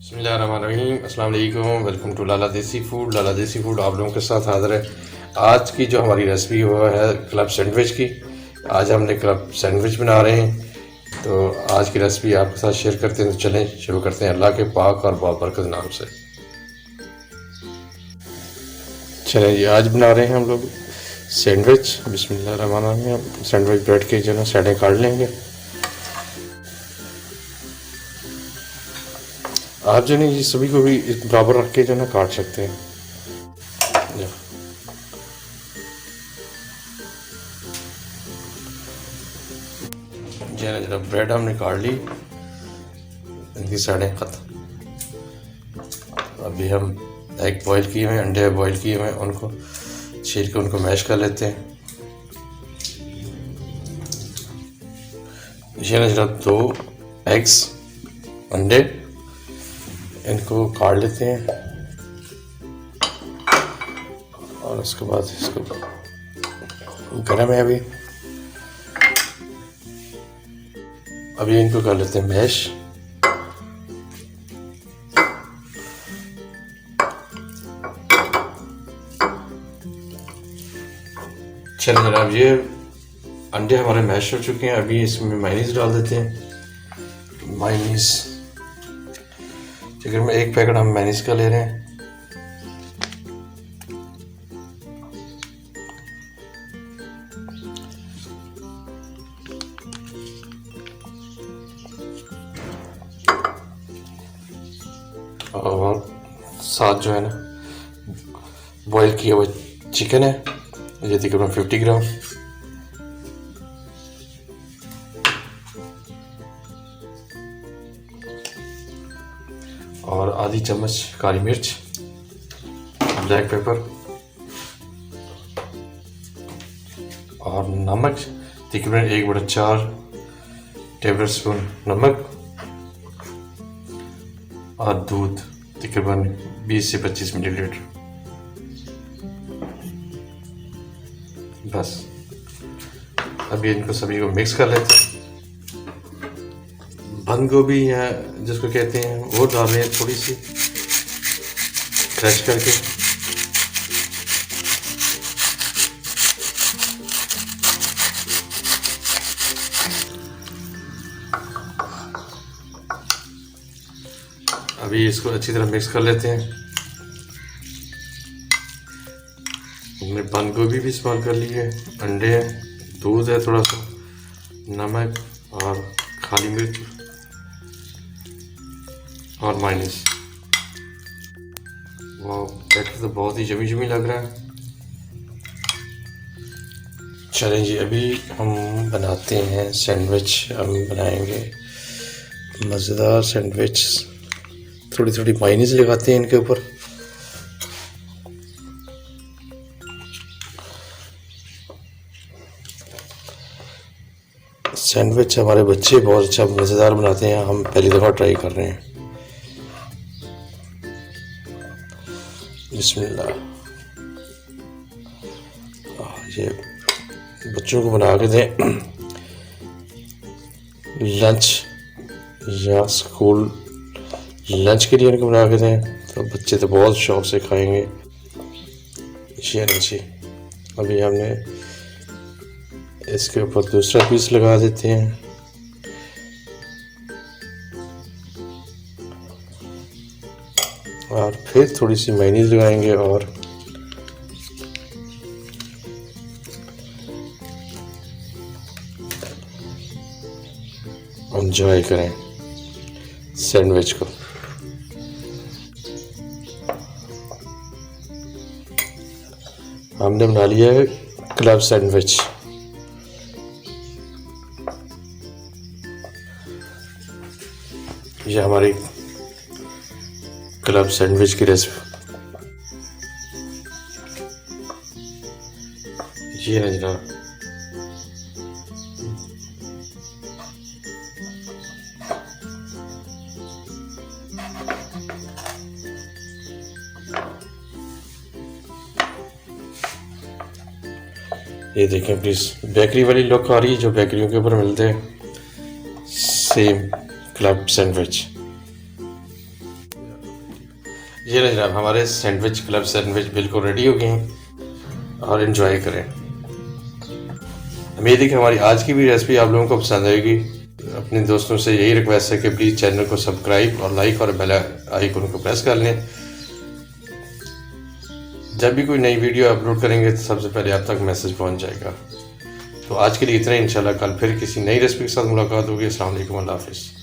बिस्मिल्लाहिर्रहमानिर्रहीम, अस्सलाम वालेकुम। वेलकम टू लाला देसी फूड। लाला देसी फूड आप लोगों के साथ हाज़िर है। आज की जो हमारी रेसिपी वो है क्लब सैंडविच की। आज हमने क्लब सैंडविच बना रहे हैं, तो आज की रेसिपी आपके साथ शेयर करते हैं। तो चलें शुरू करते हैं अल्लाह के पाक और बाबरकत नाम से। चलें जी, आज बना रहे हैं हम लोग सैंडविच। बिस्मिल्लाहिर्रहमानिर्रहीम। सैंडविच ब्रेड के जो है साइडें काट लेंगे। आप जो नहीं सभी को भी बराबर रख के जो ना काट सकते हैं। जी ना, जरा ब्रेड हमने काट ली, इनकी साइडें ख़त्म। अभी हम एग बॉईल किए हुए हैं, अंडे बॉईल किए हुए हैं, उनको छील के उनको मैश कर लेते हैं। ये ना जरा 2 एग्स अंडे इनको काट लेते हैं और उसके बाद इसको गर्म है अभी इनको कर लेते हैं मैश। चलिए जनाब, ये अंडे हमारे मैश हो चुके हैं। अभी इसमें मायनीज़ डाल देते हैं। मायनीज़ चिकन में 1 पैकेट हम मायनीज़ का ले रहे हैं। और साथ जो है ना बॉईल किया हुआ चिकन है, ये तकरीबन 50 ग्राम। और आधी चम्मच काली मिर्च, ब्लैक पेपर और नमक तकरीबन 1/4 टेबल स्पून नमक और दूध तकरीबन 20 से 25 मिलीलीटर। बस अभी इनको सभी को मिक्स कर लेते हैं। बंद गोभी या जिसको कहते हैं वो डाल रहे हैं, थोड़ी सी क्रश करके। अभी इसको अच्छी तरह मिक्स कर लेते हैं। हमने बंद गोभी भी इस्तेमाल कर ली है, अंडे हैं, दूध है, थोड़ा सा नमक और काली मिर्च और मायनीज़। वाह, बैटर तो बहुत ही जमी जमी लग रहा है। चलें जी, अभी हम बनाते हैं सैंडविच। हम बनाएंगे मज़ेदार सैंडविच। थोड़ी थोड़ी मायनीज़ लगाते हैं इनके ऊपर। सैंडविच हमारे बच्चे बहुत अच्छा मज़ेदार बनाते हैं, हम पहली दफ़ा ट्राई कर रहे हैं। बिस्मिल्लाह। ये बच्चों को बना के दें लंच या स्कूल लंच के लिए, इनको बना के दें तो बच्चे तो बहुत शौक से खाएंगे। ये नीचे अभी हमने इसके ऊपर दूसरा पीस लगा देते हैं। और फिर थोड़ी सी मेयोनीज लगाएंगे और एंजॉय करें सैंडविच को। हमने बना लिया है क्लब सैंडविच। ये हमारी क्लब सैंडविच की रेसिपी। जी है जनाब, ये देखें प्लीज़, बेकरी वाली लुक आ रही है जो बेकरियों के ऊपर मिलते हैं। Same club sandwich. ये ना जनाब हमारे सैंडविच क्लब सैंडविच बिल्कुल रेडी हो गए हैं और इन्जॉय करें। उम्मीद है कि हमारी आज की भी रेसिपी आप लोगों को पसंद आएगी। अपने दोस्तों से यही रिक्वेस्ट है कि प्लीज़ चैनल को सब्सक्राइब और लाइक और बेल आइकन को प्रेस कर लें। जब भी कोई नई वीडियो अपलोड करेंगे तो सबसे पहले आप तक मैसेज पहुंच जाएगा। तो आज के लिए इतना ही, इंशाल्लाह कल फिर किसी नई रेसिपी के साथ मुलाकात होगी। अस्सलाम वालेकुम, अल्लाह हाफिज़।